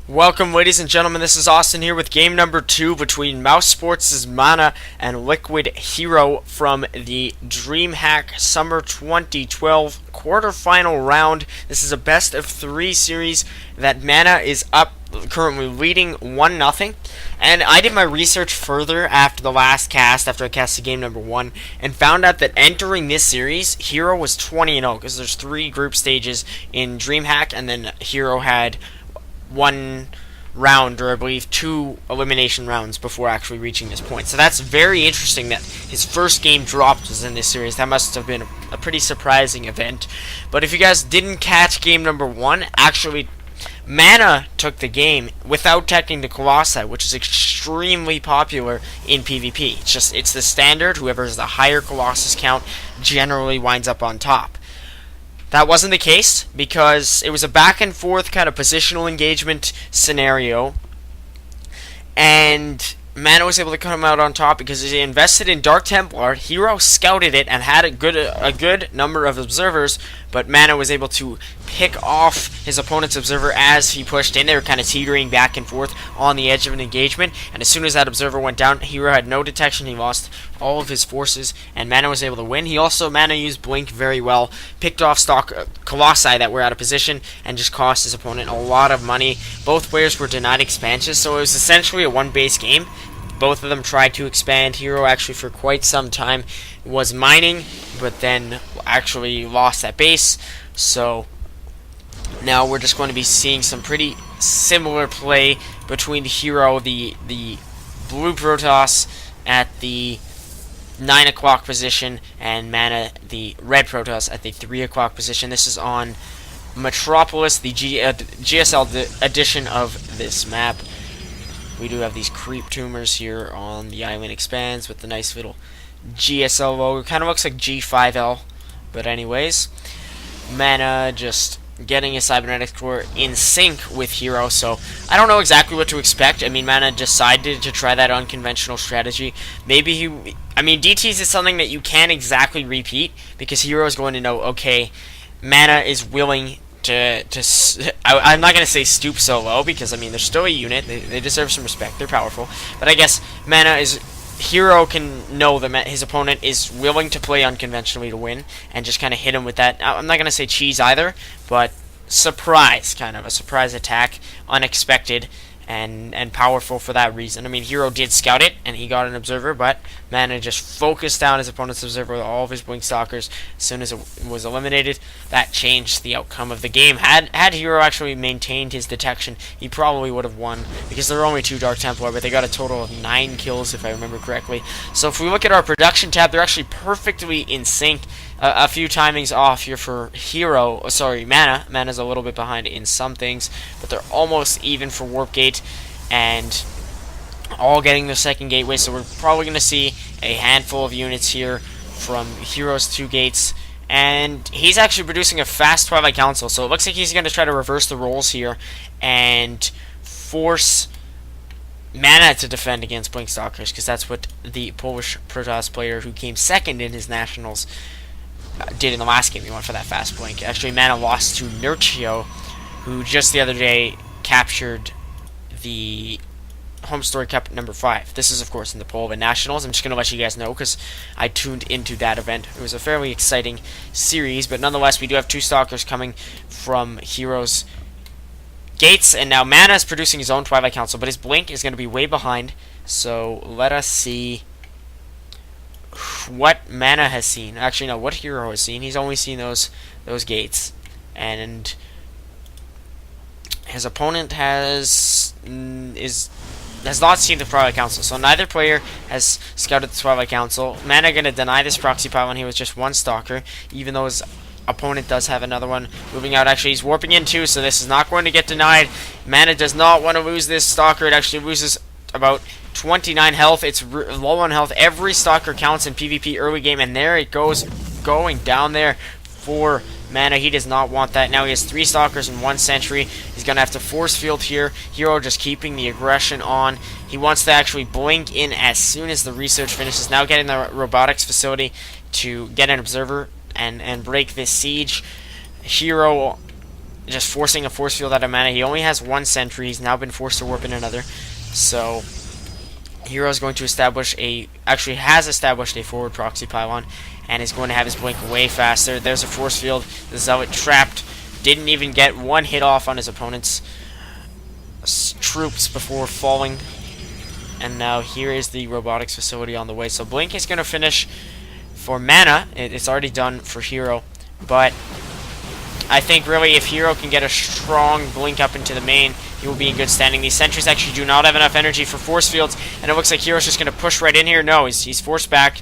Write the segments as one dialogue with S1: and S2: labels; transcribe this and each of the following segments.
S1: Welcome, ladies and gentlemen. This is Austin here with game number 2 between Mouse Sports' MaNa and Liquid HerO from the DreamHack Summer 2012 quarterfinal round. This is a best of 3 series that MaNa is up, currently leading 1-0. And I did my research further after the last cast, after I casted game number 1, and found out that entering this series, HerO was 20-0, because there's 3 group stages in DreamHack, and then HerO had one round, or I believe 2 elimination rounds before actually reaching this point. So that's very interesting that his first game dropped was in this series. That must have been a pretty surprising event. But if you guys didn't catch game number 1, actually MaNa took the game without teching the Colossi, which is extremely popular in PvP. It's the standard. Whoever has the higher Colossus count generally winds up on top. That wasn't the case, because it was a back and forth kind of positional engagement scenario, and MaNa was able to come out on top because he invested in Dark Templar. HerO scouted it and had a good number of observers, but MaNa was able to pick off his opponent's observer as he pushed in. They were kind of teetering back and forth on the edge of an engagement, and as soon as that observer went down, HerO had no detection. He lost all of his forces, and MaNa was able to win. MaNa used Blink very well, picked off stock Colossi that were out of position, and just cost his opponent a lot of money. Both players were denied expansions, so it was essentially a one-base game. Both of them tried to expand. HerO actually for quite some time was mining, but then actually lost that base. So now we're just going to be seeing some pretty similar play between HerO, the blue Protoss, at the 9 o'clock position, and MaNa, the red Protoss, at the 3 o'clock position. This is on Metropolis, the GSL edition of this map. We do have these creep tumors here on the island expands with the nice little GSL logo. Kind of looks like G5L, but anyways, MaNa just getting his cybernetic core in sync with HerO, so I don't know exactly what to expect. I mean, MaNa decided to try that unconventional strategy. Maybe DTs is something that you can't exactly repeat, because HerO is going to know, okay, MaNa is willing I'm not going to say stoop so low, because, I mean, they're still a unit. They deserve some respect. They're powerful. But I guess HerO can know that his opponent is willing to play unconventionally to win, and just kind of hit him with that. I'm not going to say cheese either, but surprise, kind of a surprise attack, unexpected, and powerful for that reason. I mean, HerO did scout it, and he got an observer, but MaNa just focused down his opponent's observer with all of his Blink Stalkers. As soon as it was eliminated, that changed the outcome of the game. Had HerO actually maintained his detection, he probably would have won, because there were only 2 Dark Templar, but they got a total of 9 kills, if I remember correctly. So if we look at our production tab, they're actually perfectly in sync. A few timings off here for HerO. Sorry, MaNa. MaNa's a little bit behind in some things, but they're almost even for Warp Gate, and all getting their second gateway. So we're probably going to see a handful of units here from HerO's 2 gates, and he's actually producing a fast Twilight Council. So it looks like he's going to try to reverse the roles here and force MaNa to defend against Blink Stalkers, because that's what the Polish Protoss player who came second in his nationals did in the last game. He went for that fast blink. Actually, MaNa lost to Nurchio, who just the other day captured the Home Story Cup number 5. This is, of course, in the Poland Nationals. I'm just going to let you guys know, because I tuned into that event. It was a fairly exciting series, but nonetheless, we do have 2 Stalkers coming from HerO's gates, and now MaNa is producing his own Twilight Council, but his blink is going to be way behind. So let us see what MaNa has seen. Actually, no, what HerO has seen. He's only seen those gates, and his opponent has not seen the Twilight Council. So neither player has scouted the Twilight Council. MaNa going to deny this proxy pylon here with just 1 Stalker, even though his opponent does have another one moving out. Actually, he's warping in too, so this is not going to get denied. MaNa does not want to lose this Stalker. It actually loses about 29 health. It's low on health. Every Stalker counts in PvP early game, and there it goes, going down there for MaNa. He does not want that. Now he has 3 Stalkers and 1 Sentry. He's going to have to force field here. HerO just keeping the aggression on. He wants to actually blink in as soon as the research finishes. Now getting the robotics facility to get an observer and break this siege. HerO just forcing a force field out of MaNa. He only has one sentry. He's now been forced to warp in another. So HerO is going to establish actually has established a forward proxy pylon, and is going to have his blink way faster. There's a force field. The Zealot trapped. Didn't even get one hit off on his opponent's troops before falling. And now here is the robotics facility on the way. So blink is going to finish for MaNa. It's already done for HerO, but I think really if HerO can get a strong blink up into the main, he will be in good standing. These sentries actually do not have enough energy for force fields, and it looks like HerO's just going to push right in here. No, he's forced back.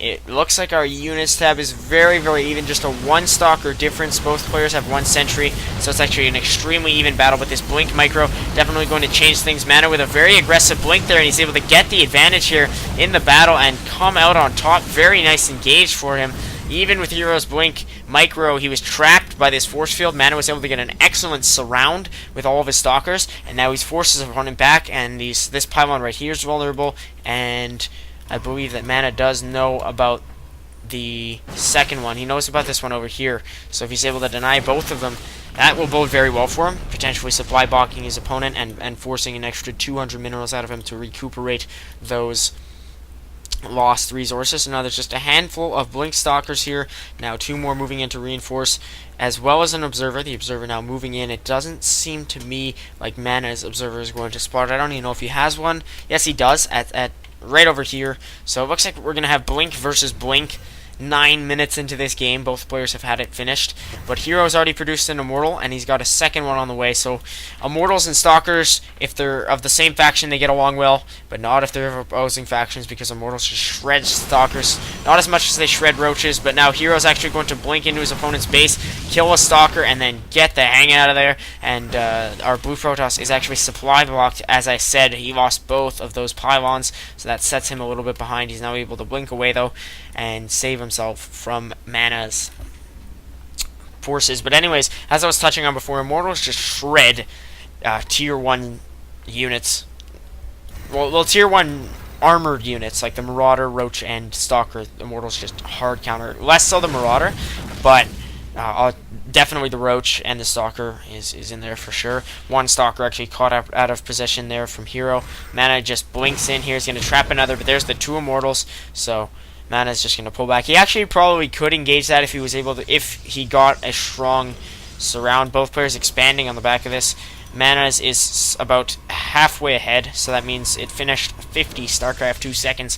S1: It looks like our units tab is very, very even, just a one stalker difference. Both players have one sentry, so it's actually an extremely even battle. But this blink micro definitely going to change things. MaNa with a very aggressive blink there, and he's able to get the advantage here in the battle and come out on top. Very nice engage for him. Even with HerO's blink micro, he was trapped by this force field. MaNa was able to get an excellent surround with all of his stalkers, and now he's forced his opponent back, and this pylon right here is vulnerable, and I believe that MaNa does know about the second one. He knows about this one over here, so if he's able to deny both of them, that will bode very well for him, potentially supply blocking his opponent and forcing an extra 200 minerals out of him to recuperate those lost resources. And now there's just a handful of blink stalkers here. Now 2 more moving in to reinforce, as well as an observer. The observer now moving in. It doesn't seem to me like MaNa's observer is going to spot. I don't even know if he has one. Yes, he does at right over here. So it looks like we're going to have blink versus blink 9 minutes into this game. Both players have had it finished, but HerO's already produced an Immortal, and he's got a second one on the way. So Immortals and Stalkers, if they're of the same faction, they get along well, but not if they're of opposing factions, because Immortals just shred Stalkers, not as much as they shred Roaches. But now HerO's actually going to blink into his opponent's base, kill a Stalker, and then get the hang out of there. And our Blue Protoss is actually supply blocked. As I said, he lost both of those pylons, so that sets him a little bit behind. He's now able to blink away, though, and save himself from MaNa's forces. But anyways, as I was touching on before, Immortals just shred tier 1 units. Well, tier 1 armored units like the Marauder, Roach, and Stalker. Immortals just hard counter. Less so the Marauder, but definitely the Roach and the Stalker is in there for sure. One Stalker actually caught out of position there from HerO. MaNa just blinks in here. He's going to trap another, but there's the 2 Immortals, so MaNa's just going to pull back. He actually probably could engage that if he was able to, if he got a strong surround. Both players expanding on the back of this. MaNa's is about halfway ahead, so that means it finished 50 StarCraft 2 seconds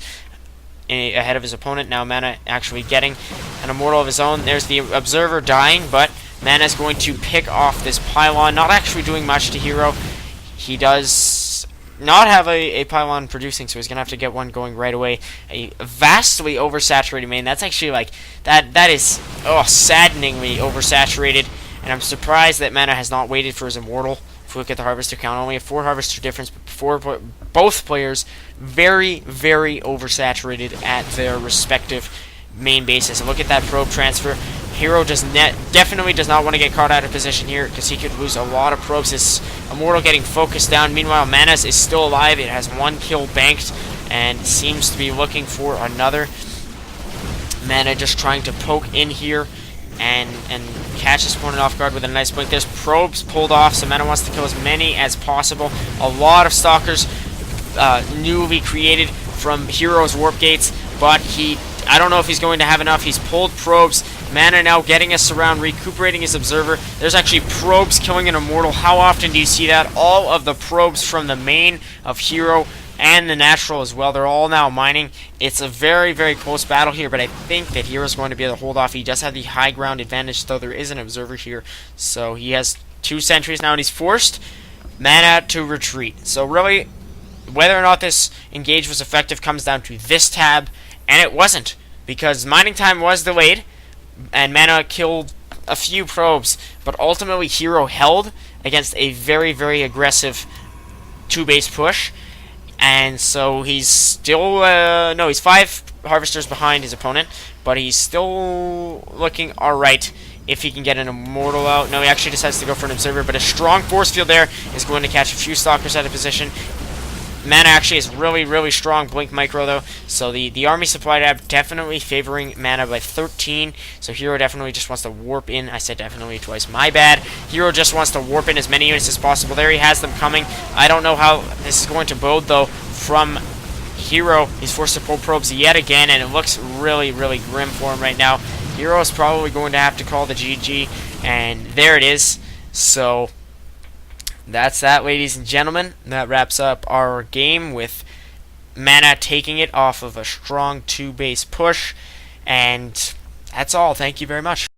S1: ahead of his opponent. Now MaNa actually getting an Immortal of his own. There's the Observer dying, but MaNa's going to pick off this pylon, not actually doing much to HerO. He does not have a pylon producing, so he's going to have to get one going right away. A vastly oversaturated main. That's actually like, that is saddeningly oversaturated, and I'm surprised that MaNa has not waited for his Immortal. If we look at the Harvester count, only a 4 Harvester difference, but both players very, very oversaturated at their respective main bases. And look at that probe transfer. HerO definitely does not want to get caught out of position here, because he could lose a lot of probes. His Immortal getting focused down. Meanwhile, MaNa's is still alive. It has 1 kill banked and seems to be looking for another. MaNa just trying to poke in here and catch his opponent off guard with a nice blink. There's probes pulled off, so MaNa wants to kill as many as possible. A lot of Stalkers newly created from HerO's warp gates, but I don't know if he's going to have enough. He's pulled probes. MaNa now getting a surround, recuperating his observer. There's actually probes killing an Immortal. How often do you see that? All of the probes from the main of HerO and the natural as well, they're all now mining. It's a very, very close battle here, but I think that HerO's going to be able to hold off. He does have the high ground advantage, though there is an observer here. So he has 2 sentries now, and he's forced MaNa to retreat. So really, whether or not this engage was effective comes down to this tab, and it wasn't, because mining time was delayed, and MaNa killed a few probes, but ultimately HerO held against a very, very aggressive 2-base push, and so he's still, no, he's 5 Harvesters behind his opponent, but he's still looking alright if he can get an Immortal out. No, he actually decides to go for an Observer, but a strong force field there is going to catch a few Stalkers out of position. MaNa actually is really strong Blink Micro though, so the army supply tab definitely favoring MaNa by 13. So HerO definitely just wants to warp in. I said definitely twice, my bad. HerO just wants to warp in as many units as possible. There he has them coming. I don't know how this is going to bode though from HerO. He's forced to pull probes yet again, and it looks really grim for him right now. HerO is probably going to have to call the GG, and there it is. So that's that, ladies and gentlemen. That wraps up our game with MaNa taking it off of a strong 2-base push, and that's all. Thank you very much.